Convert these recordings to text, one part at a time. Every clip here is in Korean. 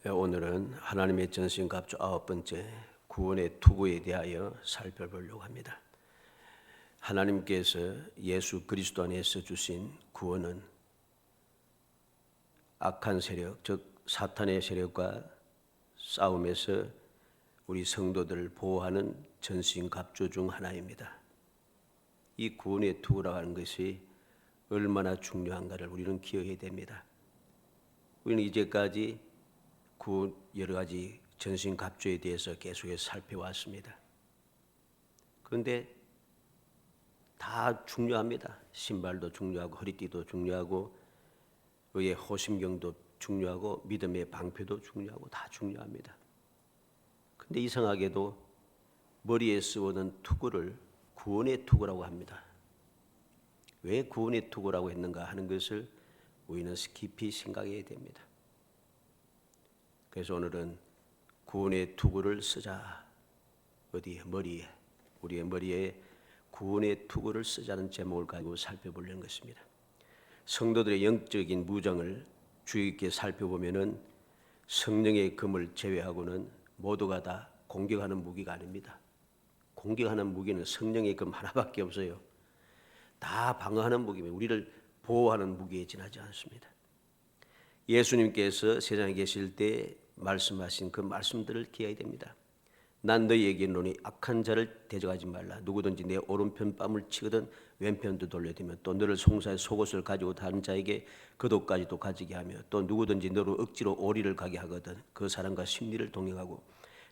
오늘은 하나님의 전신갑주 9번째 구원의 투구에 대하여 살펴보려고 합니다. 하나님께서 예수 그리스도 안에서 주신 구원은 악한 세력, 즉 사탄의 세력과 싸움에서 우리 성도들을 보호하는 전신갑주 중 하나입니다. 이 구원의 투구라고 하는 것이 얼마나 중요한가를 우리는 기억해야 됩니다. 우리는 이제까지 여러 가지 전신갑주에 대해서 계속해서 살펴왔습니다. 그런데 다 중요합니다. 신발도 중요하고 허리띠도 중요하고 의의 호심경도 중요하고 믿음의 방패도 중요하고 다 중요합니다. 그런데 이상하게도 머리에 쓰고는 투구를 구원의 투구라고 합니다. 왜 구원의 투구라고 했는가 하는 것을 우리는 깊이 생각해야 됩니다. 그래서 오늘은 구원의 투구를 쓰자. 어디에? 머리에. 우리의 머리에 구원의 투구를 쓰자는 제목을 가지고 살펴보려는 것입니다. 성도들의 영적인 무장을 주의 깊게 살펴보면은 성령의 검을 제외하고는 모두가 다 공격하는 무기가 아닙니다. 공격하는 무기는 성령의 검 하나밖에 없어요. 다 방어하는 무기입니다. 우리를 보호하는 무기에 지나지 않습니다. 예수님께서 세상에 계실 때 말씀하신 그 말씀들을 기해야 됩니다. 난 너희에게 이르노니 악한 자를 대적하지 말라. 누구든지 내 오른편 뺨을 치거든 왼편도 돌려대며 또 너를 송사해 속옷을 가지고 다른 자에게 겉옷까지도 가지게 하며 또 누구든지 너로 억지로 오리를 가게 하거든 그 사람과 심리를 동행하고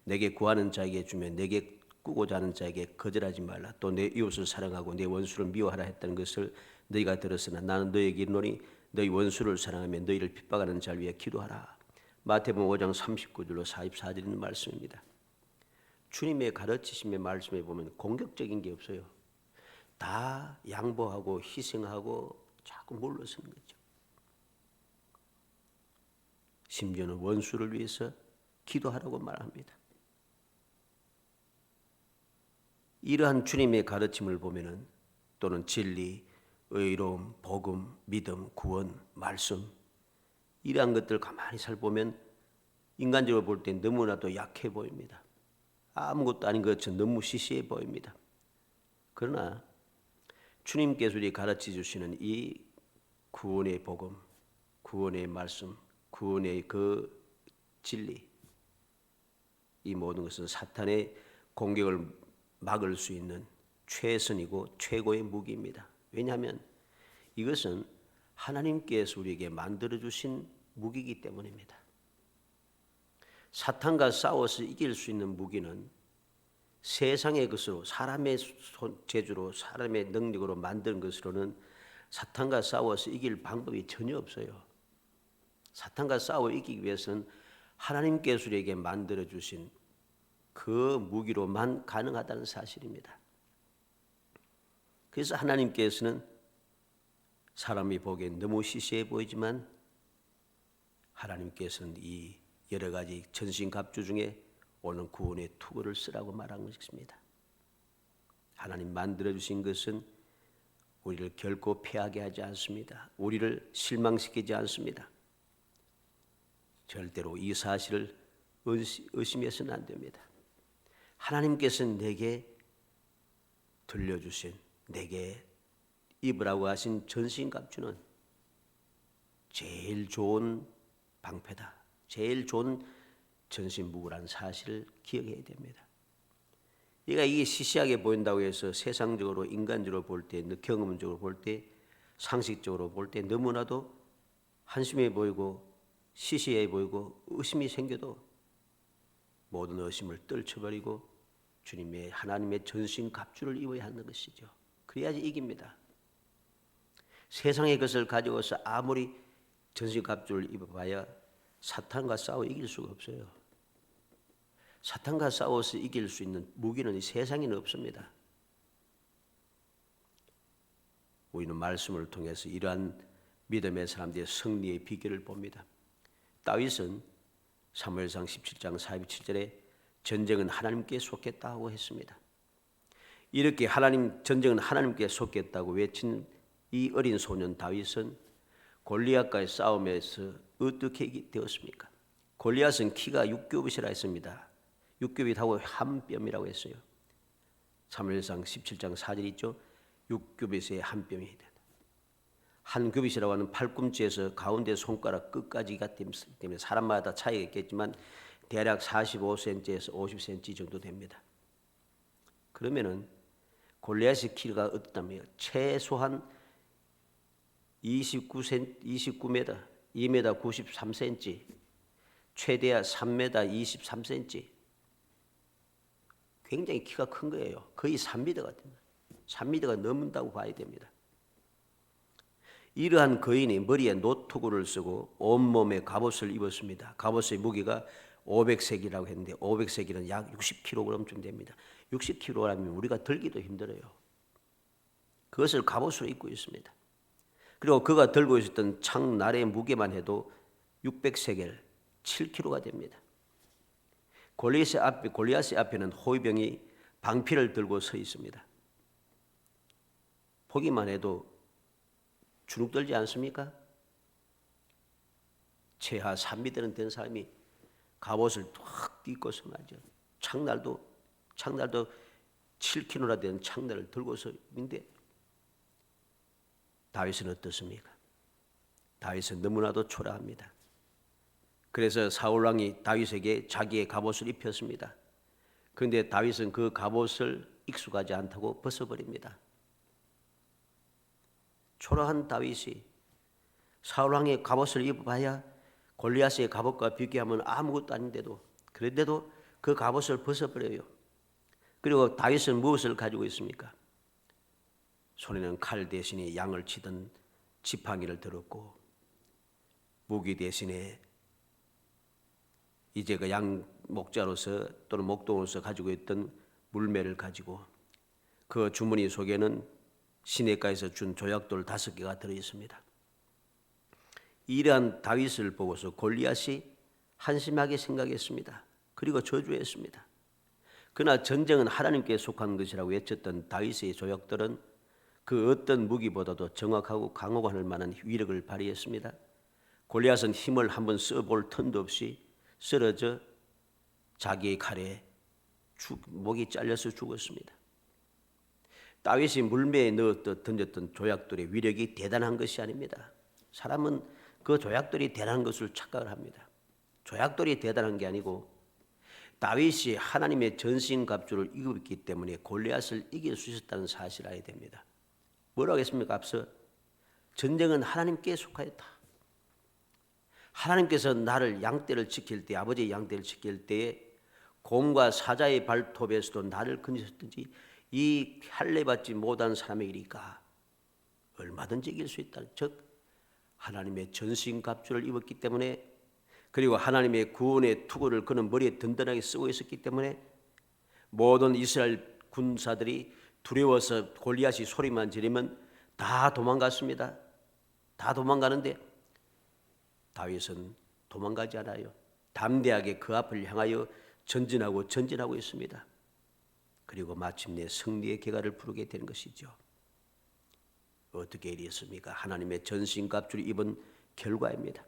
내게 구하는 자에게 주며 내게 꾸고자 하는 자에게 거절하지 말라. 또 내 이웃을 사랑하고 내 원수를 미워하라 했다는 것을 너희가 들었으나 나는 너희에게 이르노니 너희 원수를 사랑하며 너희를 핍박하는 자를 위해 기도하라. 마태복음 5장 39절로 44절 있는 말씀입니다. 주님의 가르치심의 말씀에 보면 공격적인 게 없어요. 다 양보하고 희생하고 자꾸 물러서는 거죠. 심지어는 원수를 위해서 기도하라고 말합니다. 이러한 주님의 가르침을 보면은 또는 진리, 의로움, 복음, 믿음, 구원, 말씀 이러한 것들을 가만히 살펴보면 인간적으로 볼 때 너무나도 약해 보입니다. 아무것도 아닌 것처럼 너무 시시해 보입니다. 그러나 주님께서 우리 가르쳐 주시는 이 구원의 복음, 구원의 말씀, 구원의 그 진리 이 모든 것은 사탄의 공격을 막을 수 있는 최선이고 최고의 무기입니다. 왜냐하면 이것은 하나님께서 우리에게 만들어주신 무기이기 때문입니다. 사탄과 싸워서 이길 수 있는 무기는 세상의 것으로 사람의 재주로 사람의 능력으로 만든 것으로는 사탄과 싸워서 이길 방법이 전혀 없어요. 사탄과 싸워 이기기 위해서는 하나님께서 우리에게 만들어주신 그 무기로만 가능하다는 사실입니다. 그래서 하나님께서는 사람이 보기엔 너무 시시해 보이지만 하나님께서는 이 여러 가지 전신갑주 중에 오늘 구원의 투구를 쓰라고 말한 것입니다. 하나님 만들어주신 것은 우리를 결코 패하게 하지 않습니다. 우리를 실망시키지 않습니다. 절대로 이 사실을 의심해서는 안 됩니다. 하나님께서는 내게 들려주신 내게 입으라고 하신 전신갑주는 제일 좋은 방패다. 제일 좋은 전신무구라는 사실을 기억해야 됩니다. 이게 시시하게 보인다고 해서 세상적으로 인간적으로 볼 때, 경험적으로 볼 때, 상식적으로 볼 때 너무나도 한심해 보이고 시시해 보이고 의심이 생겨도 모든 의심을 떨쳐버리고 주님의 하나님의 전신갑주를 입어야 하는 것이죠. 그래야지 이깁니다. 세상의 것을 가지고서 아무리 전신갑주를 입어봐야 사탄과 싸워 이길 수가 없어요. 사탄과 싸워서 이길 수 있는 무기는 이 세상에는 없습니다. 우리는 말씀을 통해서 이러한 믿음의 사람들의 승리의 비결을 봅니다. 다윗은 사무엘상 17장 47절에 전쟁은 하나님께 속했다고 했습니다. 이렇게 전쟁은 하나님께 속했다고 외친 이 어린 소년 다윗은 골리앗과의 싸움에서 어떻게 되었습니까? 골리앗은 키가 6규빗이라 했습니다. 6규빗하고 한 뼘이라고 했어요. 사무엘상 17장 4절 있죠. 6규빗에 한 뼘이 된다. 한 규빗이라고 하는 팔꿈치에서 가운데 손가락 끝까지가 때문에 사람마다 차이가 있겠지만 대략 45cm에서 50cm 정도 됩니다. 그러면은 골리앗의 키가 어떻다면 최소한 29m, 2m 93cm, 최대야 3m 23cm. 굉장히 키가 큰 거예요. 거의 3m가 됩니다. 3m가 넘는다고 봐야 됩니다. 이러한 거인이 머리에 노트구를 쓰고 온몸에 갑옷을 입었습니다. 갑옷의 무게가 500세기라고 했는데 500세기는 약 60kg쯤 됩니다. 60kg라면 우리가 들기도 힘들어요. 그것을 갑옷으로 입고 있습니다. 그리고 그가 들고 있었던 창날의 무게만 해도 600세겔, 7kg가 됩니다. 골리앗의 앞에는 호위병이 방피를 들고 서 있습니다. 보기만 해도 주눅들지 않습니까? 최하 3m는 된 사람이 갑옷을 확 입고서 말이죠. 창날도 7kg나 되는 창날을 들고서 있는데 다윗은 어떻습니까? 다윗은 너무나도 초라합니다. 그래서 사울 왕이 다윗에게 자기의 갑옷을 입혔습니다. 그런데 다윗은 그 갑옷을 익숙하지 않다고 벗어버립니다. 초라한 다윗이 사울 왕의 갑옷을 입어봐야 골리앗의 갑옷과 비교하면 아무것도 아닌데도 그런데도 그 갑옷을 벗어버려요. 그리고 다윗은 무엇을 가지고 있습니까? 손에는 칼 대신에 양을 치던 지팡이를 들었고 무기 대신에 이제 그 양 목자로서 또는 목동으로서 가지고 있던 물매를 가지고 그 주머니 속에는 시내가에서 준 조약돌 5개가 들어있습니다. 이러한 다윗을 보고서 골리앗이 한심하게 생각했습니다. 그리고 저주했습니다. 그러나 전쟁은 하나님께 속한 것이라고 외쳤던 다윗의 조약돌은 그 어떤 무기보다도 정확하고 강호할 만한 위력을 발휘했습니다. 골리앗은 힘을 한번 써볼 틈도 없이 쓰러져 자기의 칼에 목이 잘려서 죽었습니다. 다윗이 물매에 넣었던 던졌던 조약돌의 위력이 대단한 것이 아닙니다. 사람은 그 조약돌이 대단한 것을 착각을 합니다. 조약돌이 대단한 게 아니고 다윗이 하나님의 전신갑주를 입었기 때문에 골리앗을 이길 수 있었다는 사실을 알아야 됩니다. 뭐라고 했습니까? 앞서 전쟁은 하나님께 속하였다. 하나님께서 나를 양떼를 지킬 때, 아버지의 양떼를 지킬 때에 곰과 사자의 발톱에서도 나를 건지셨든지 이 할례받지 못한 사람에게니까 얼마든지 이길 수 있다. 즉 하나님의 전신갑주를 입었기 때문에 그리고 하나님의 구원의 투구를 그는 머리에 든든하게 쓰고 있었기 때문에 모든 이스라엘 군사들이 두려워서 골리앗이 소리만 지르면 다 도망갔습니다. 다 도망가는데 다윗은 도망가지 않아요. 담대하게 그 앞을 향하여 전진하고 있습니다. 그리고 마침내 승리의 개가를 부르게 되는 것이죠. 어떻게 이랬습니까? 하나님의 전신갑주를 입은 결과입니다.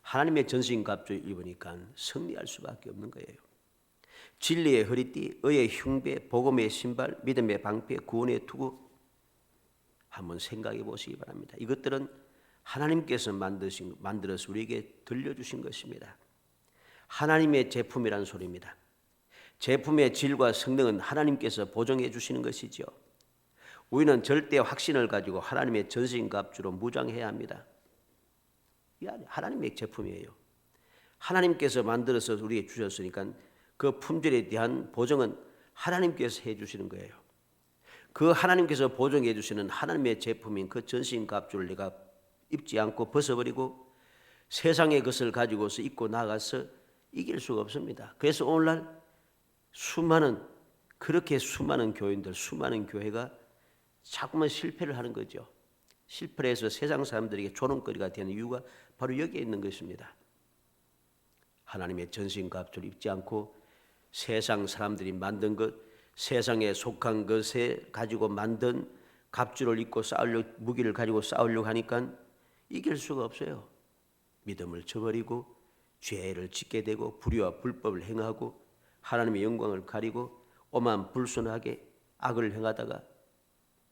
하나님의 전신갑주를 입으니까 승리할 수밖에 없는 거예요. 진리의 허리띠, 의의 흉배, 복음의 신발, 믿음의 방패, 구원의 투구 한번 생각해 보시기 바랍니다. 이것들은 하나님께서 만들어서 우리에게 들려주신 것입니다. 하나님의 제품이란 소리입니다. 제품의 질과 성능은 하나님께서 보증해 주시는 것이죠. 우리는 절대 확신을 가지고 하나님의 전신갑주로 무장해야 합니다. 하나님의 제품이에요. 하나님께서 만들어서 우리에게 주셨으니까 그 품질에 대한 보증은 하나님께서 해 주시는 거예요. 그 하나님께서 보증해 주시는 하나님의 제품인 그 전신갑주를 내가 입지 않고 벗어버리고 세상의 것을 가지고서 입고 나가서 이길 수가 없습니다. 그래서 오늘날 그렇게 수많은 교인들, 수많은 교회가 자꾸만 실패를 하는 거죠. 실패를 해서 세상 사람들에게 조롱거리가 되는 이유가 바로 여기에 있는 것입니다. 하나님의 전신갑주를 입지 않고 세상 사람들이 만든 것, 세상에 속한 것에 가지고 만든 갑주를 입고 무기를 가지고 싸우려고 하니까 이길 수가 없어요. 믿음을 저버리고 죄를 짓게 되고 불의와 불법을 행하고 하나님의 영광을 가리고 오만 불순하게 악을 행하다가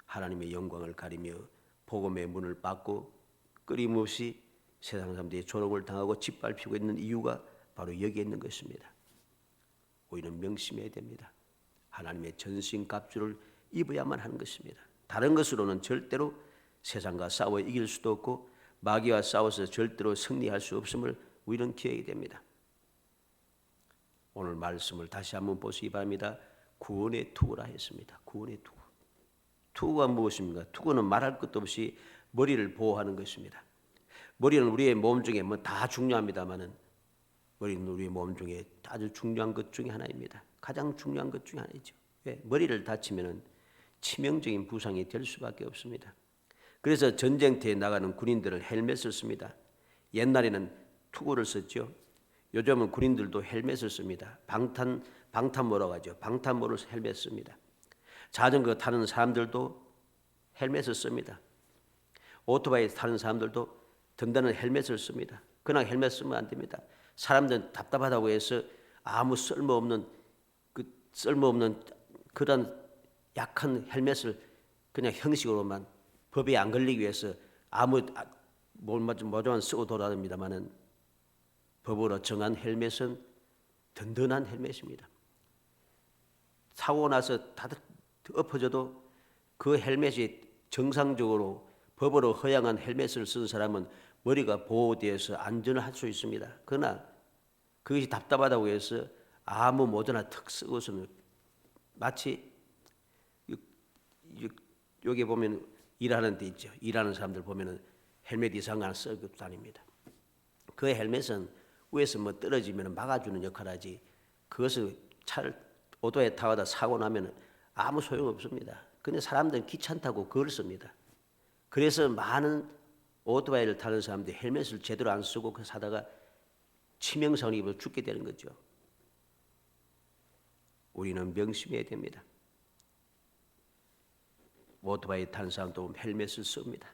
하나님의 영광을 가리며 복음의 문을 받고 끊임없이 세상 사람들이 조롱을 당하고 짓밟히고 있는 이유가 바로 여기에 있는 것입니다. 우리는 명심해야 됩니다. 하나님의 전신갑주를 입어야만 하는 것입니다. 다른 것으로는 절대로 세상과 싸워 이길 수도 없고 마귀와 싸워서 절대로 승리할 수 없음을 우리는 기억해야 됩니다. 오늘 말씀을 다시 한번 보시기 바랍니다. 구원의 투구라 했습니다. 구원의 투구. 투구가 무엇입니까? 투구는 말할 것도 없이 머리를 보호하는 것입니다. 머리는 우리의 몸 중에 뭐 다 중요합니다만은 머리는 우리의 몸 중에 아주 중요한 것 중에 하나입니다. 가장 중요한 것 중에 하나이죠. 왜? 머리를 다치면은 치명적인 부상이 될 수밖에 없습니다. 그래서 전쟁터에 나가는 군인들은 헬멧을 씁니다. 옛날에는 투구를 썼죠. 요즘은 군인들도 헬멧을 씁니다. 방탄모라고 하죠. 방탄모를 헬멧 씁니다. 자전거 타는 사람들도 헬멧을 씁니다. 오토바이 타는 사람들도 든든한 헬멧을 씁니다. 그냥 헬멧 쓰면 안 됩니다. 사람들은 답답하다고 해서 아무 쓸모없는 그런 약한 헬멧을 그냥 형식으로만 법에 안 걸리기 위해서 아무 뭐만 쓰고 돌아다닙니다만은 법으로 정한 헬멧은 든든한 헬멧입니다. 사고 나서 다들 엎어져도 그 헬멧이 정상적으로 법으로 허용한 헬멧을 쓴 사람은 머리가 보호되어서 안전을 할 수 있습니다. 그러나 그것이 답답하다고 해서 아무 모자나 턱 쓰고서는 마치 여기 보면 일하는 데 있죠. 일하는 사람들 보면은 헬멧 이상한 쓰고 다닙니다. 그 헬멧은 위에서 뭐 떨어지면 막아주는 역할을 하지 그것을 오토에 타고다 사고 나면 아무 소용 없습니다. 근데 사람들은 귀찮다고 그걸 씁니다. 그래서 많은 오토바이를 타는 사람들이 헬멧을 제대로 안 쓰고 그 사다가 치명상을 입어 죽게 되는 거죠. 우리는 명심해야 됩니다. 오토바이 타는 사람도 헬멧을 씁니다.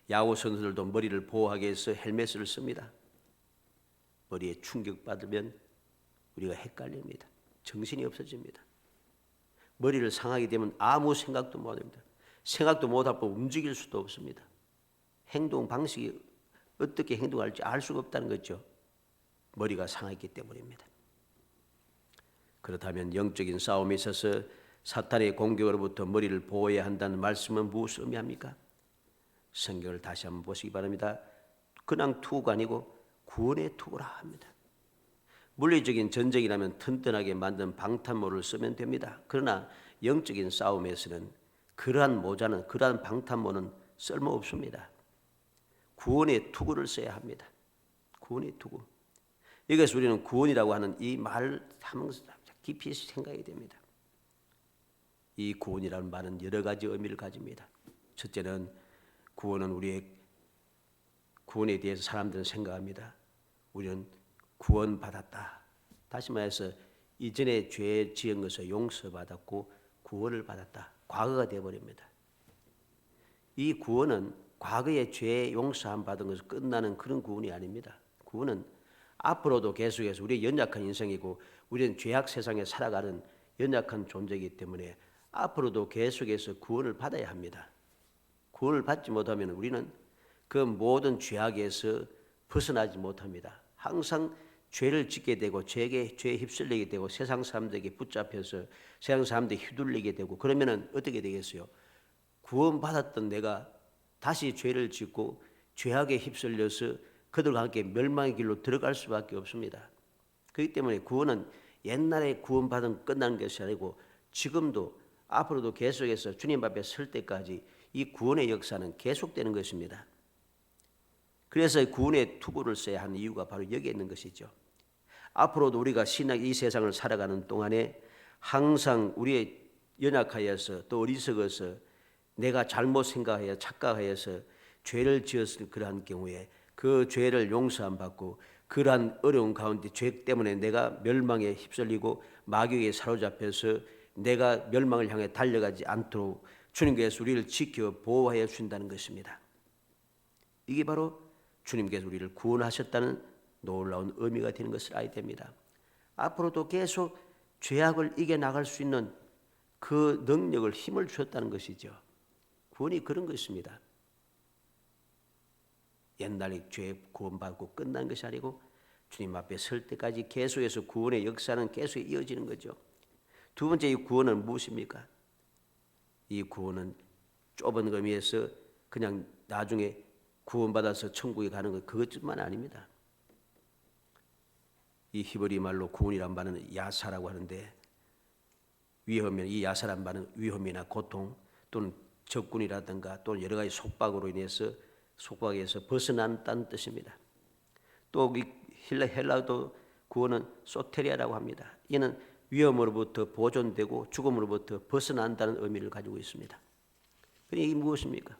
야구 선수들도 머리를 보호하기 위해서 헬멧을 씁니다. 머리에 충격받으면 우리가 헷갈립니다. 정신이 없어집니다. 머리를 상하게 되면 아무 생각도 못합니다. 생각도 못하고 움직일 수도 없습니다. 행동 방식이 어떻게 행동할지 알 수가 없다는 거죠. 머리가 상했기 때문입니다. 그렇다면 영적인 싸움에 있어서 사탄의 공격으로부터 머리를 보호해야 한다는 말씀은 무엇을 의미합니까? 성경을 다시 한번 보시기 바랍니다. 그냥 투구가 아니고 구원의 투구라 합니다. 물리적인 전쟁이라면 튼튼하게 만든 방탄모를 쓰면 됩니다. 그러나 영적인 싸움에서는 그러한 방탄모는 쓸모없습니다. 구원의 투구를 써야 합니다. 구원의 투구. 이것을 우리는 구원이라고 하는 이 말을 깊이 생각해야 됩니다. 이 구원이라는 말은 여러 가지 의미를 가집니다. 첫째는 구원은 우리의 구원에 대해서 사람들은 생각합니다. 우리는 구원받았다. 다시 말해서 이전에 죄 지은 것을 용서받았고 구원을 받았다. 과거가 되어버립니다. 이 구원은 과거의 죄 용서함 받은 것을 끝나는 그런 구원이 아닙니다. 구원은 앞으로도 계속해서 우리의 연약한 인생이고 우리는 죄악 세상에 살아가는 연약한 존재이기 때문에 앞으로도 계속해서 구원을 받아야 합니다. 구원을 받지 못하면 우리는 그 모든 죄악에서 벗어나지 못합니다. 항상 죄를 짓게 되고 죄에 휩쓸리게 되고 세상 사람들에게 붙잡혀서 세상 사람들에게 휘둘리게 되고 그러면 어떻게 되겠어요? 구원받았던 내가 다시 죄를 짓고 죄악에 휩쓸려서 그들과 함께 멸망의 길로 들어갈 수밖에 없습니다. 그렇기 때문에 구원은 옛날에 구원받은 끝난 것이 아니고 지금도 앞으로도 계속해서 주님 앞에 설 때까지 이 구원의 역사는 계속되는 것입니다. 그래서 구원의 투구를 써야 하는 이유가 바로 여기에 있는 것이죠. 앞으로도 우리가 이 세상을 살아가는 동안에 항상 우리의 연약하여서 또 어리석어서 내가 잘못 생각하여 착각하여서 죄를 지었을 그러한 경우에 그 죄를 용서 안 받고 그러한 어려운 가운데 죄 때문에 내가 멸망에 휩쓸리고 마귀에게 사로잡혀서 내가 멸망을 향해 달려가지 않도록 주님께서 우리를 지켜 보호하여 주신다는 것입니다. 이게 바로 주님께서 우리를 구원하셨다는 놀라운 의미가 되는 것을 알게 됩니다. 앞으로도 계속 죄악을 이겨나갈 수 있는 그 능력을, 힘을 주셨다는 것이죠. 구원이 그런 것입니다. 옛날에 죄 구원받고 끝난 것이 아니고 주님 앞에 설 때까지 계속해서 구원의 역사는 계속 이어지는 거죠. 두 번째, 이 구원은 무엇입니까? 이 구원은 좁은 의미에서 그냥 나중에 구원받아서 천국에 가는 것, 그것뿐만 아닙니다. 이 히브리 말로 구원이란 말은 야사라고 하는데, 이 야사란 말은 위험이나 고통 또는 적군이라든가 또는 여러 가지 속박으로 인해서 속박에서 벗어난다는 뜻입니다. 또 이 헬라어도 구원은 소테리아라고 합니다. 이는 위험으로부터 보존되고 죽음으로부터 벗어난다는 의미를 가지고 있습니다. 그러니 이게 무엇입니까?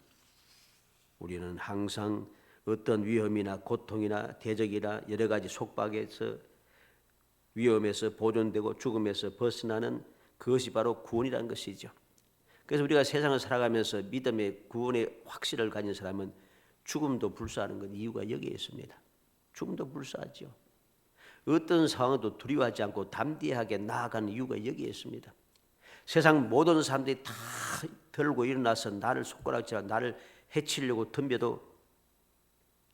우리는 항상 어떤 위험이나 고통이나 대적이나 여러 가지 속박에서, 위험에서 보존되고 죽음에서 벗어나는 그것이 바로 구원이라는 것이죠. 그래서 우리가 세상을 살아가면서 믿음의 구원의 확신을 가진 사람은 죽음도 불사하는 건 이유가 여기에 있습니다. 죽음도 불사하죠. 어떤 상황도 두려워하지 않고 담대하게 나아가는 이유가 여기에 있습니다. 세상 모든 사람들이 다 들고 일어나서 나를 손가락질하고 나를 해치려고 덤벼도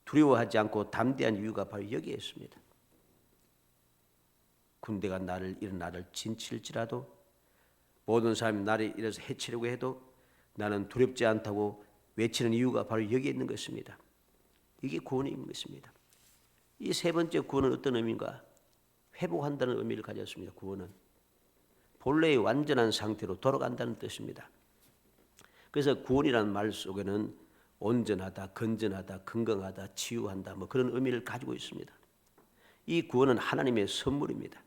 두려워하지 않고 담대한 이유가 바로 여기에 있습니다. 군대가 나를 진칠지라도, 모든 사람이 나를 일어서 해치려고 해도 나는 두렵지 않다고 외치는 이유가 바로 여기에 있는 것입니다. 이게 구원의 의미인 것입니다. 이 세 번째 구원은 어떤 의미인가? 회복한다는 의미를 가졌습니다. 구원은 본래의 완전한 상태로 돌아간다는 뜻입니다. 그래서 구원이라는 말 속에는 온전하다, 건전하다, 건강하다, 치유한다, 그런 의미를 가지고 있습니다. 이 구원은 하나님의 선물입니다.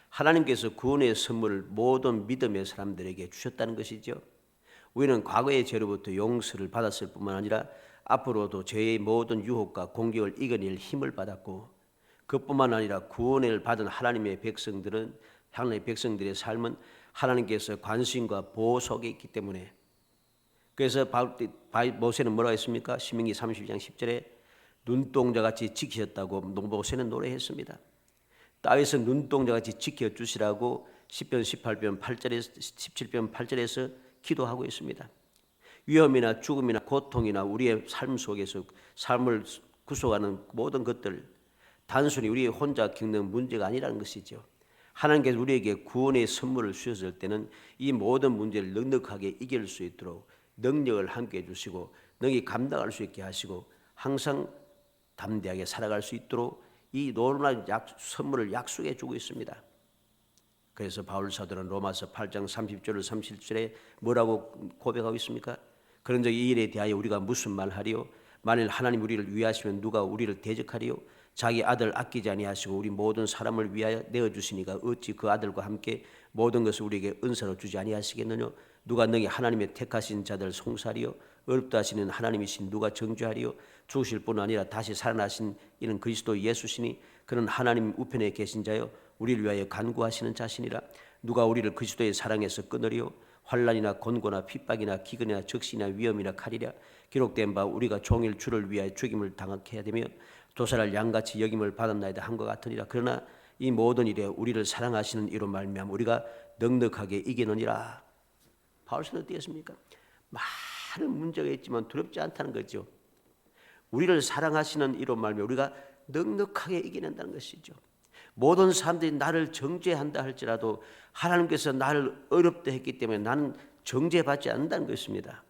하나님께서 구원의 선물을 모든 믿음의 사람들에게 주셨다는 것이죠. 우리는 과거의 죄로부터 용서를 받았을 뿐만 아니라 앞으로도 죄의 모든 유혹과 공격을 이겨낼 힘을 받았고, 그뿐만 아니라 구원을 받은 하나님의 백성들의 삶은 하나님께서 관심과 보호 속에 있기 때문에, 그래서 모세는 뭐라고 했습니까? 신명기 32장 10절에 눈동자같이 지키셨다고 모세는 노래했습니다. 다윗은 눈동자같이 지켜주시라고 시편 18편 8절에서 17편 8절에서 기도하고 있습니다. 위험이나 죽음이나 고통이나 우리의 삶 속에서 삶을 구속하는 모든 것들, 단순히 우리 혼자 겪는 문제가 아니라는 것이죠. 하나님께서 우리에게 구원의 선물을 주셨을 때는 이 모든 문제를 넉넉하게 이길 수 있도록 능력을 함께 해주시고, 능히 감당할 수 있게 하시고, 항상 담대하게 살아갈 수 있도록 이 놀라운 선물을 약속해 주고 있습니다. 그래서 바울 사도는 로마서 8장 30절 37절에 뭐라고 고백하고 있습니까? 그런즉 이 일에 대하여 우리가 무슨 말하리요? 만일 하나님 우리를 위하시면 누가 우리를 대적하리요? 자기 아들 아끼지 아니하시고 우리 모든 사람을 위하여 내어주시니까 어찌 그 아들과 함께 모든 것을 우리에게 은사로 주지 아니하시겠느냐? 누가 능히 하나님의 택하신 자들 송사리요? 어렵다 하시는 하나님이신 누가 정죄하리요? 죽으실 뿐 아니라 다시 살아나신 이는 그리스도 예수시니 그는 하나님 우편에 계신 자요 우리를 위하여 간구하시는 자신이라. 누가 우리를 그리스도의 사랑에서 끊으리요? 환난이나 곤고나 핍박이나 기근이나 적시나 위험이나 칼이랴. 기록된 바 우리가 종일 주를 위하여 죽임을 당하게 해야 되며 도살할 양같이 여김을 받았나이다 한것 같으니라. 그러나 이 모든 일에 우리를 사랑하시는 이로 말미암아 우리가 넉넉하게 이기느니라. 바울은 어떻게 했습니까? 많은 문제가 있지만 두렵지 않다는 거죠. 우리를 사랑하시는 이로 말미암아 우리가 넉넉하게 이겨낸다는 것이죠. 모든 사람들이 나를 정죄한다 할지라도 하나님께서 나를 어렵다 했기 때문에 나는 정죄받지 않는다는 것입니다.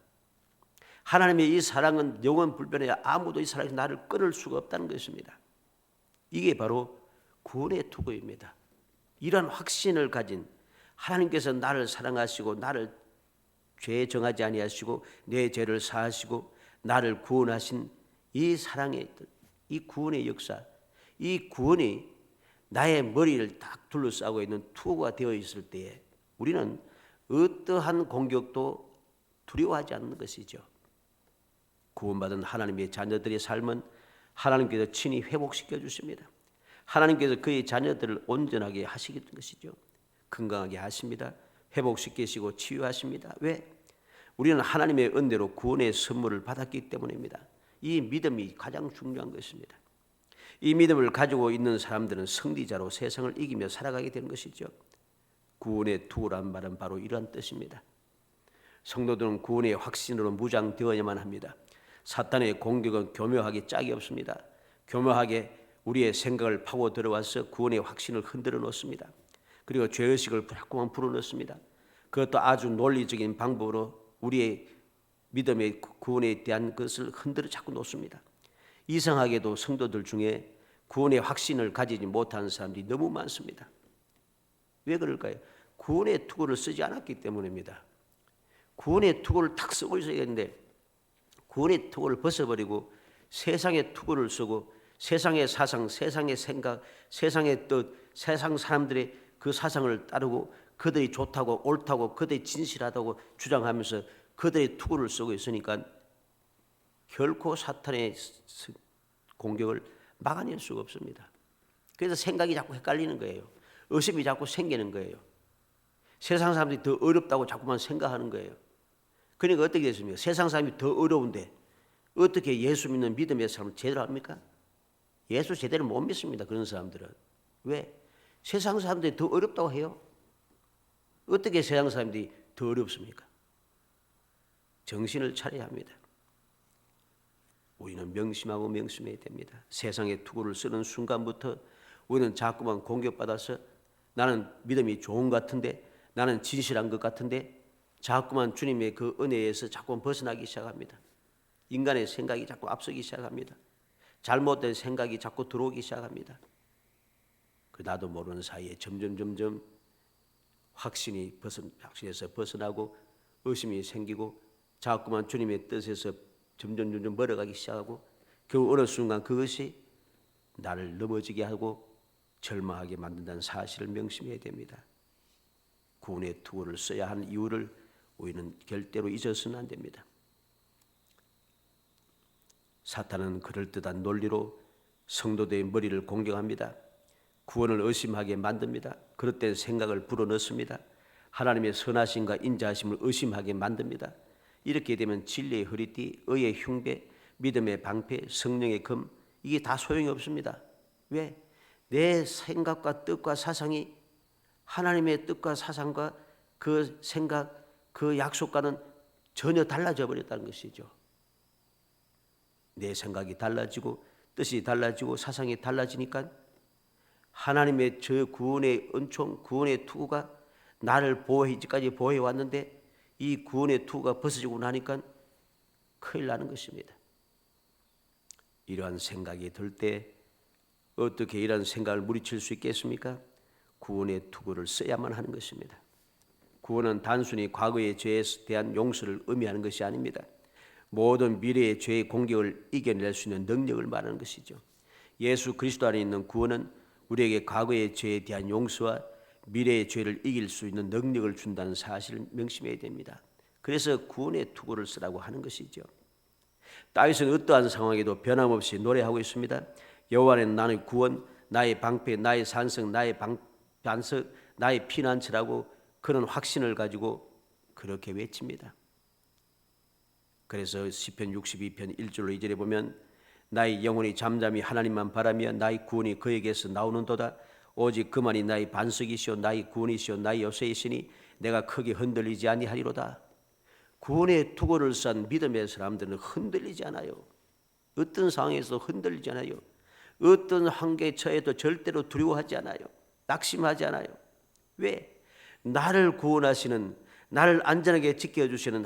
하나님의 이 사랑은 영원 불변해 아무도 이 사랑에서 나를 끊을 수가 없다는 것입니다. 이게 바로 구원의 투구입니다. 이러한 확신을 가진 하나님께서 나를 사랑하시고 나를 죄 정하지 아니하시고 내 죄를 사하시고 나를 구원하신 이 사랑의 뜻, 이 구원의 역사, 이 구원이 나의 머리를 딱 둘러싸고 있는 투구가 되어 있을 때에 우리는 어떠한 공격도 두려워하지 않는 것이죠. 구원받은 하나님의 자녀들의 삶은 하나님께서 친히 회복시켜 주십니다. 하나님께서 그의 자녀들을 온전하게 하시는 것이죠. 건강하게 하십니다. 회복시키시고 치유하십니다. 왜? 우리는 하나님의 은혜로 구원의 선물을 받았기 때문입니다. 이 믿음이 가장 중요한 것입니다. 이 믿음을 가지고 있는 사람들은 승리자로 세상을 이기며 살아가게 되는 것이죠. 구원의 투구란 말은 바로 이러한 뜻입니다. 성도들은 구원의 확신으로 무장되어야만 합니다. 사탄의 공격은 교묘하게 짝이 없습니다. 교묘하게 우리의 생각을 파고 들어와서 구원의 확신을 흔들어 놓습니다. 그리고 죄의식을 자꾸만 불어넣습니다. 그것도 아주 논리적인 방법으로 우리의 믿음의 구원에 대한 것을 흔들어 자꾸 놓습니다. 이상하게도 성도들 중에 구원의 확신을 가지지 못하는 사람들이 너무 많습니다. 왜 그럴까요? 구원의 투구를 쓰지 않았기 때문입니다. 구원의 투구를 탁 쓰고 있어야 되는데 구원의 투구를 벗어버리고 세상의 투구를 쓰고 세상의 사상, 세상의 생각, 세상의 뜻, 세상 사람들의 그 사상을 따르고 그들이 좋다고 옳다고 그들이 진실하다고 주장하면서 그들의 투구를 쓰고 있으니까 결코 사탄의 공격을 막아낼 수가 없습니다. 그래서 생각이 자꾸 헷갈리는 거예요. 의심이 자꾸 생기는 거예요. 세상 사람들이 더 어렵다고 자꾸만 생각하는 거예요. 그러니까 어떻게 됐습니까? 세상 사람이 더 어려운데 어떻게 예수 믿는 믿음의 사람을 제대로 합니까? 예수 제대로 못 믿습니다. 그런 사람들은. 왜? 세상 사람들이 더 어렵다고 해요. 어떻게 세상 사람들이 더 어렵습니까? 정신을 차려야 합니다. 우리는 명심하고 명심해야 됩니다. 세상의 투구를 쓰는 순간부터 우리는 자꾸만 공격받아서 나는 믿음이 좋은 것 같은데 나는 진실한 것 같은데 자꾸만 주님의 그 은혜에서 자꾸만 벗어나기 시작합니다. 인간의 생각이 자꾸 앞서기 시작합니다. 잘못된 생각이 자꾸 들어오기 시작합니다. 그 나도 모르는 사이에 점점 확신에서 벗어나고 의심이 생기고 자꾸만 주님의 뜻에서 점점 멀어가기 시작하고 결국 어느 순간 그것이 나를 넘어지게 하고 절망하게 만든다는 사실을 명심해야 됩니다. 구원의 투구를 써야 하는 이유를 우리는 절대로 잊어서는 안 됩니다. 사탄은 그럴듯한 논리로 성도들의 머리를 공격합니다. 구원을 의심하게 만듭니다. 그릇된 생각을 불어넣습니다. 하나님의 선하심과 인자하심을 의심하게 만듭니다. 이렇게 되면 진리의 허리띠, 의의 흉배, 믿음의 방패, 성령의 금 이게 다 소용이 없습니다. 왜? 내 생각과 뜻과 사상이 하나님의 뜻과 사상과 그 생각, 그 약속과는 전혀 달라져 버렸다는 것이죠. 내 생각이 달라지고 뜻이 달라지고 사상이 달라지니까 하나님의 저 구원의 은총, 구원의 투구가 나를 이제까지 보호해 왔는데 이 구원의 투구가 벗어지고 나니까 큰일 나는 것입니다. 이러한 생각이 들 때 어떻게 이러한 생각을 물리칠 수 있겠습니까? 구원의 투구를 써야만 하는 것입니다. 구원은 단순히 과거의 죄에 대한 용서를 의미하는 것이 아닙니다. 모든 미래의 죄의 공격을 이겨낼 수 있는 능력을 말하는 것이죠. 예수 그리스도 안에 있는 구원은 우리에게 과거의 죄에 대한 용서와 미래의 죄를 이길 수 있는 능력을 준다는 사실을 명심해야 됩니다. 그래서 구원의 투구를 쓰라고 하는 것이죠. 다윗은 어떠한 상황에도 변함없이 노래하고 있습니다. 여호와는 나의 구원, 나의 방패, 나의 산성, 나의 반석, 나의 피난처라고 그런 확신을 가지고 그렇게 외칩니다. 그래서 시편 62편 1절로 2절에 보면 나의 영혼이 잠잠히 하나님만 바라며 나의 구원이 그에게서 나오는도다. 오직 그만이 나의 반석이시오 나의 구원이시오 나의 요새이시니 내가 크게 흔들리지 아니하리로다. 구원의 투구를 싼 믿음의 사람들은 흔들리지 않아요. 어떤 상황에서 흔들리지 않아요. 어떤 한계에 처해도 절대로 두려워하지 않아요. 낙심하지 않아요. 왜? 나를 구원하시는, 나를 안전하게 지켜주시는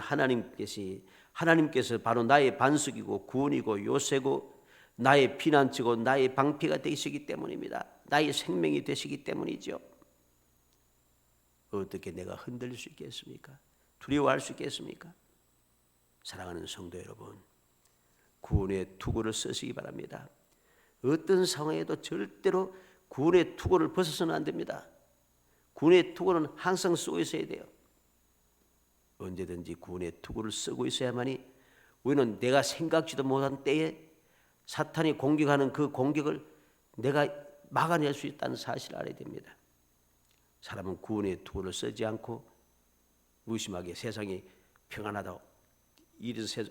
하나님께서 바로 나의 반석이고 구원이고 요새고 나의 피난처고 나의 방패가 되시기 때문입니다. 나의 생명이 되시기 때문이죠. 어떻게 내가 흔들릴 수 있겠습니까? 두려워할 수 있겠습니까? 사랑하는 성도 여러분, 구원의 투구를 쓰시기 바랍니다. 어떤 상황에도 절대로 구원의 투구를 벗어서는 안 됩니다. 구원의 투구는 항상 쓰고 있어야 돼요. 언제든지 구원의 투구를 쓰고 있어야만이 우리는 내가 생각지도 못한 때에 사탄이 공격하는 그 공격을 내가 막아낼 수 있다는 사실을 알아야 됩니다. 사람은 구원의 투구를 쓰지 않고 무심하게 세상이 평안하다고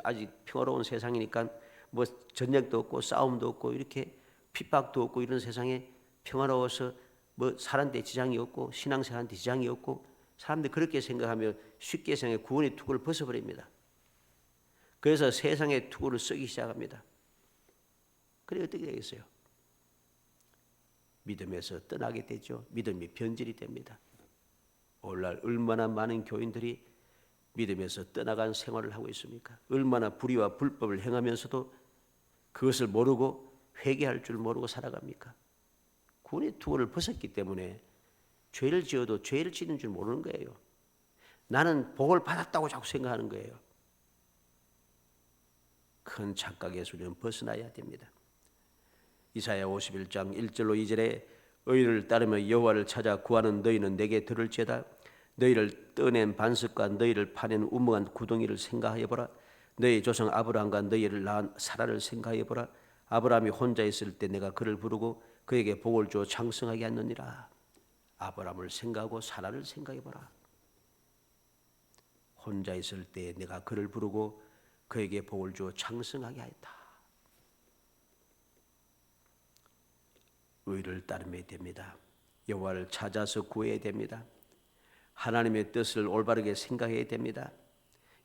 아직 평화로운 세상이니까 뭐 전쟁도 없고 싸움도 없고 이렇게 핍박도 없고 이런 세상에 평화로워서 뭐 사는데 지장이 없고 신앙생활한테 지장이 없고 사람들이 그렇게 생각하며 쉽게 생각해 구원의 투구를 벗어버립니다. 그래서 세상의 투구를 쓰기 시작합니다. 그래 어떻게 되겠어요? 믿음에서 떠나게 되죠. 믿음이 변질이 됩니다. 오늘날 얼마나 많은 교인들이 믿음에서 떠나간 생활을 하고 있습니까? 얼마나 불의와 불법을 행하면서도 그것을 모르고 회개할 줄 모르고 살아갑니까? 구원의 투구를 벗었기 때문에 죄를 지어도 죄를 짓는 줄 모르는 거예요. 나는 복을 받았다고 자꾸 생각하는 거예요. 큰 착각에서 우리는 벗어나야 됩니다. 이사야 51장 1절로 2절에 의를 따르며 여호와를 찾아 구하는 너희는 내게 들을지어다. 너희를 떠낸 반석과 너희를 파낸 우멍한 구덩이를 생각하여 보라. 너희 조상 아브라함과 너희를 낳은 사라를 생각하여 보라. 아브라함이 혼자 있을 때 내가 그를 부르고 그에게 복을 주어 장성하게 하느니라. 아브라함을 생각하고 사라를 생각해 보라. 혼자 있을 때 내가 그를 부르고 그에게 복을 주어 장성하게 하였다. 의를 따르면 됩니다. 여호와를 찾아서 구해야 됩니다. 하나님의 뜻을 올바르게 생각해야 됩니다.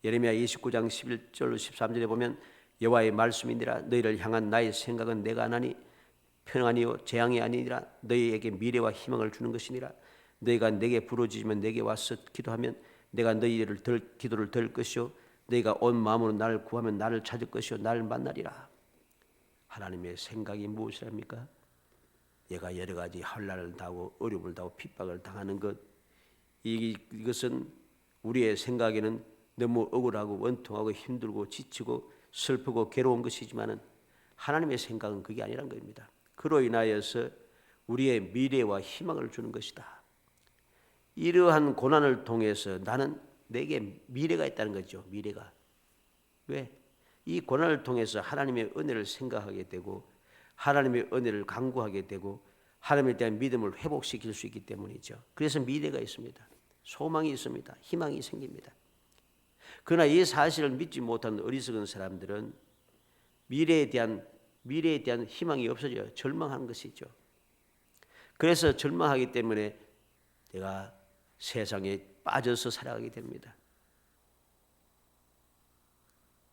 예레미야 29장 11절 13절에 보면 여호와의 말씀이니라 너희를 향한 나의 생각은 내가 하나니 평안이요 재앙이 아니니라 너희에게 미래와 희망을 주는 것이니라. 너희가 내게 부르짖으면 내게 와서 기도하면 내가 너희를 기도를 들을 것이요 너희가 온 마음으로 나를 구하면 나를 찾을 것이요 나를 만나리라. 하나님의 생각이 무엇이랍니까? 얘가 여러 가지 환난을 당하고 어려움을 당하고 핍박을 당하는 것, 이것은 우리의 생각에는 너무 억울하고 원통하고 힘들고 지치고 슬프고 괴로운 것이지만은 하나님의 생각은 그게 아니란 겁니다. 그로 인하여서 우리의 미래와 희망을 주는 것이다. 이러한 고난을 통해서 나는 내게 미래가 있다는 거죠. 미래가. 왜? 이 고난을 통해서 하나님의 은혜를 생각하게 되고 하나님의 은혜를 간구하게 되고 하나님에 대한 믿음을 회복시킬 수 있기 때문이죠. 그래서 미래가 있습니다. 소망이 있습니다. 희망이 생깁니다. 그러나 이 사실을 믿지 못한 어리석은 사람들은 미래에 대한 희망이 없어져요. 절망하는 것이죠. 그래서 절망하기 때문에 내가 세상에 빠져서 살아가게 됩니다.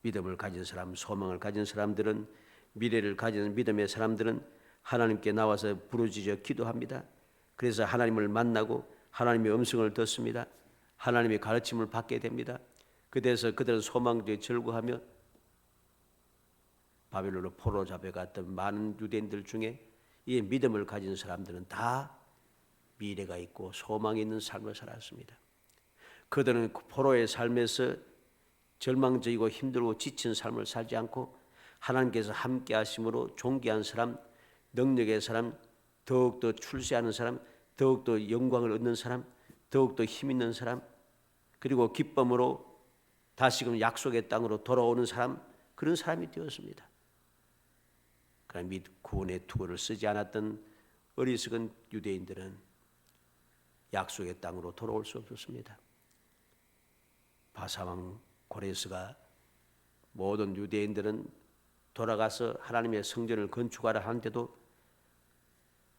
믿음을 가진 사람, 소망을 가진 사람들은 미래를 가진 믿음의 사람들은 하나님께 나와서 부르짖어 기도합니다. 그래서 하나님을 만나고 하나님의 음성을 듣습니다. 하나님의 가르침을 받게 됩니다. 그래서 그들은 소망에 절구하며 바벨론으로 포로 잡혀갔던 많은 유대인들 중에 이 믿음을 가진 사람들은 다 미래가 있고 소망이 있는 삶을 살았습니다. 그들은 포로의 삶에서 절망적이고 힘들고 지친 삶을 살지 않고 하나님께서 함께 하심으로 존귀한 사람, 능력의 사람, 더욱더 출세하는 사람, 더욱더 영광을 얻는 사람, 더욱더 힘 있는 사람, 그리고 기쁨으로 다시금 약속의 땅으로 돌아오는 사람, 그런 사람이 되었습니다. 그러나 및 구원의 투구를 쓰지 않았던 어리석은 유대인들은 약속의 땅으로 돌아올 수 없었습니다. 바사왕 고레스가 모든 유대인들은 돌아가서 하나님의 성전을 건축하라 하는데도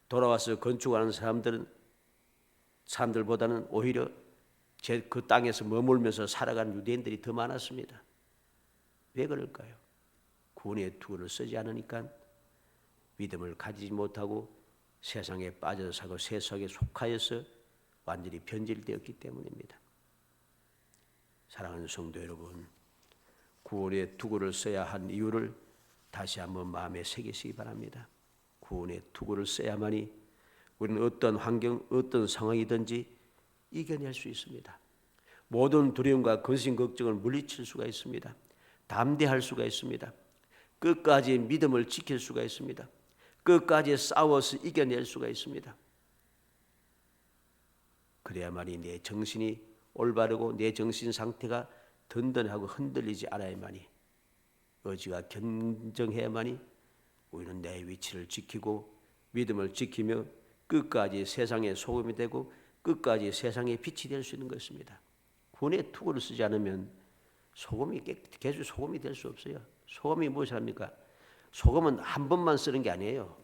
돌아와서 건축하는 사람들보다는 오히려 그 땅에서 머물면서 살아가는 유대인들이 더 많았습니다. 왜 그럴까요? 구원의 투구를 쓰지 않으니까 믿음을 가지지 못하고 세상에 빠져서 살고 세속에 속하여서 완전히 변질되었기 때문입니다. 사랑하는 성도 여러분, 구원의 투구를 써야 한 이유를 다시 한번 마음에 새기시기 바랍니다. 구원의 투구를 써야만이 우리는 어떤 환경, 어떤 상황이든지 이겨낼 수 있습니다. 모든 두려움과 근심, 걱정을 물리칠 수가 있습니다. 담대할 수가 있습니다. 끝까지 믿음을 지킬 수가 있습니다. 끝까지 싸워서 이겨낼 수가 있습니다. 그래야만이 내 정신이 올바르고 내 정신 상태가 든든하고 흔들리지 않아야만이, 의지가 견정해야만이 우리는 내 위치를 지키고 믿음을 지키며 끝까지 세상의 소금이 되고 끝까지 세상의 빛이 될 수 있는 것입니다. 구원의 투구를 쓰지 않으면 계속 소금이 될 수 없어요. 소금이 무엇이랍니까? 소금은 한 번만 쓰는 게 아니에요.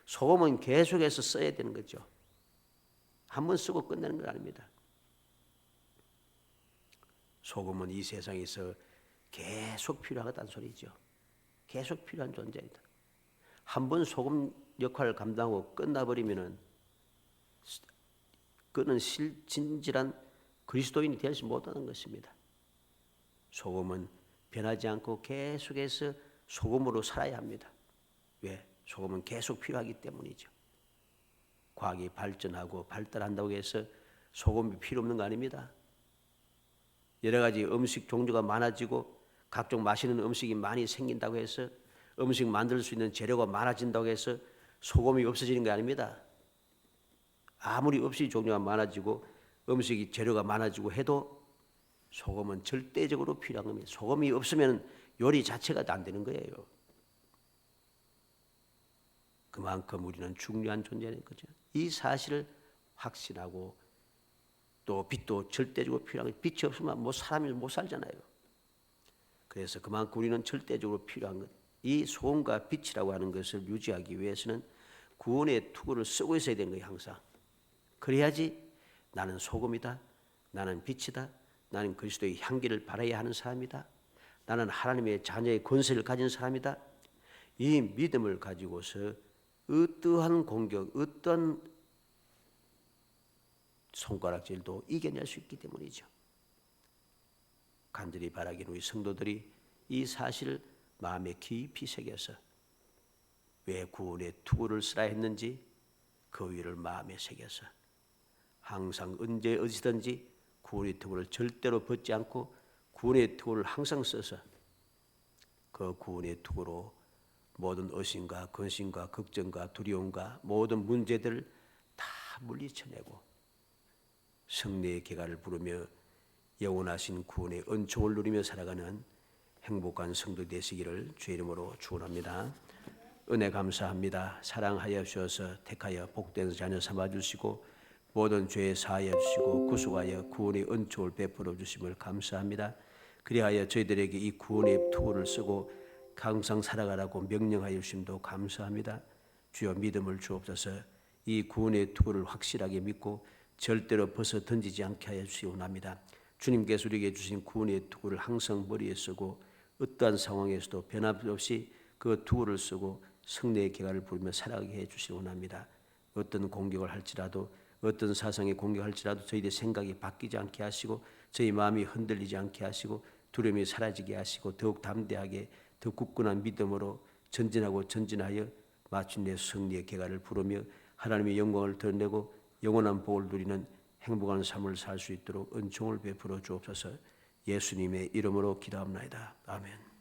소금은 계속해서 써야 되는 거죠. 한 번 쓰고 끝내는 건 아닙니다. 소금은 이 세상에서 계속 필요하다는 소리죠. 계속 필요한 존재이다. 한 번 소금 역할을 감당하고 끝나버리면은 그는 진실한 그리스도인이 되지 못하는 것입니다. 소금은 변하지 않고 계속해서 소금으로 살아야 합니다. 왜? 소금은 계속 필요하기 때문이죠. 과학이 발전하고 발달한다고 해서 소금이 필요 없는 거 아닙니다. 여러 가지 음식 종류가 많아지고 각종 맛있는 음식이 많이 생긴다고 해서 음식 만들 수 있는 재료가 많아진다고 해서 소금이 없어지는 게 아닙니다. 아무리 음식 종류가 많아지고 음식이 재료가 많아지고 해도 소금은 절대적으로 필요한 겁니다. 소금이 없으면 요리 자체가 안 되는 거예요. 그만큼 우리는 중요한 존재는 거죠. 이 사실을 확신하고 또 빛도 절대적으로 필요한 거예요. 빛이 없으면 뭐 사람이 못 살잖아요. 그래서 그만큼 우리는 절대적으로 필요한 것. 이 소금과 빛이라고 하는 것을 유지하기 위해서는 구원의 투구를 쓰고 있어야 되는 거예요. 항상. 그래야지 나는 소금이다. 나는 빛이다. 나는 그리스도의 향기를 발해야 하는 사람이다. 나는 하나님의 자녀의 권세를 가진 사람이다. 이 믿음을 가지고서 어떠한 공격, 어떤 손가락질도 이겨낼 수 있기 때문이죠. 간절히 바라기는 우리 성도들이 이 사실을 마음에 깊이 새겨서 왜 구원의 투구를 쓰라 했는지 그 위를 마음에 새겨서 항상 언제 어디든지 구원의 투구를 절대로 벗지 않고 구원의 투구를 항상 써서 그 구원의 투구로 모든 의심과 근심과 걱정과 두려움과 모든 문제들을 다 물리쳐내고 승리의 계가를 부르며 영원하신 구원의 은총을 누리며 살아가는 행복한 성도 되시기를 주의 이름으로 축원합니다. 은혜 감사합니다. 사랑하여 주셔서 택하여 복된 자녀 삼아주시고 모든 죄 사하여 주시고 구속하여 구원의 은총을 베풀어 주심을 감사합니다. 그리하여 저희들에게 이 구원의 투구를 쓰고 항상 살아가라고 명령하여 주심도 감사합니다. 주여 믿음을 주옵소서. 이 구원의 투구를 확실하게 믿고 절대로 벗어 던지지 않게 하여 주시옵나이다. 주님께서 우리에게 주신 구원의 투구를 항상 머리에 쓰고 어떠한 상황에서도 변함없이 그 투구를 쓰고 승리의 계가를 부르며 살아가게 해 주시옵나이다. 어떤 공격을 할지라도 어떤 사상의 공격할지라도 저희들의 생각이 바뀌지 않게 하시고 저희 마음이 흔들리지 않게 하시고 두려움이 사라지게 하시고 더욱 담대하게 더 굳건한 믿음으로 전진하고 전진하여 마침내 승리의 계가를 부르며 하나님의 영광을 드러내고 영원한 복을 누리는 행복한 삶을 살 수 있도록 은총을 베풀어 주옵소서. 예수님의 이름으로 기도합나이다. 아멘.